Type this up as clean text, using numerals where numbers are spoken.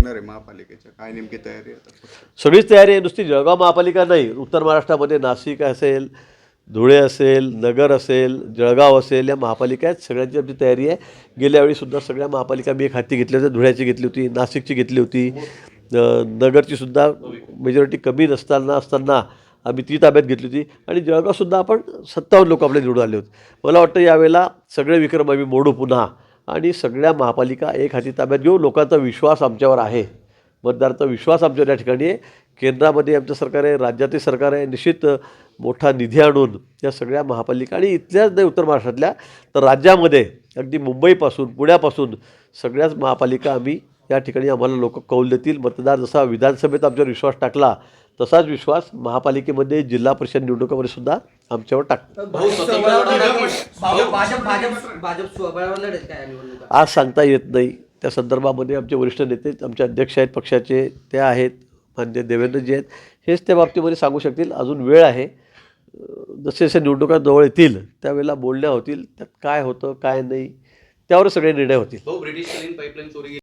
लागणार आहे महापालिकेच्या? काय नेमकी तयारी आहे आता? सगळीच तयारी आहे. नुसती जळगाव महापालिका नाही, उत्तर महाराष्ट्रामध्ये नाशिक असेल, धुळे असेल, नगर असेल, जळगाव असेल, या महापालिका आहेत. सगळ्यांची आमची तयारी आहे. गेल्या वेळीसुद्धा सगळ्या महापालिका मी एक हाती घेतल्या होत्या. धुळ्याची घेतली होती, नाशिकची घेतली होती, नगरची सुद्धा मेजॉरिटी कमी असताना आम्ही ती ताब्यात घेतली होती. आणि जळगावसुद्धा आपण 57 लोक आपले निवडून आले होते. मला वाटतं यावेळेला सगळे विक्रम आम्ही मोडू पुन्हा आणि सगळ्या महापालिका एक हाती ताब्यात घेऊ. लोकांचा विश्वास आमच्यावर आहे, मतदारांचा विश्वास आमच्यावर या ठिकाणी आहे. केंद्रामध्ये आमचं सरकार आहे, राज्यातील सरकार आहे. निश्चित मोठा निधी आणून या सगळ्या महापालिका आणि इथल्याच नाही उत्तर महाराष्ट्रातल्या तर राज्यामध्ये अगदी मुंबईपासून पुण्यापासून सगळ्याच महापालिका आम्ही या ठिकाणी आम्हाला लोक कौल देतील. मतदार जसा विधानसभेत आमच्यावर विश्वास टाकला तसाच विश्वास महापालिकेमध्ये जिल्हा परिषद निवडणुकामध्ये सुद्धा आमच्यावर टाकतो. आज सांगता येत नाही. त्या संदर्भामध्ये आमचे वरिष्ठ नेते, आमचे अध्यक्ष आहेत पक्षाचे, ते आहेत मान्य देवेंद्रजी आहेत, हेच त्या बाबतीमध्ये सांगू शकतील. अजून वेळ आहे. जसे जसे निवडणुका जवळ येतील त्यावेळेला बोलण्या होतील. त्यात काय होतं काय नाही त्यावर सगळे निर्णय होतील. ब्रिटिश पाईपलाईन चोरी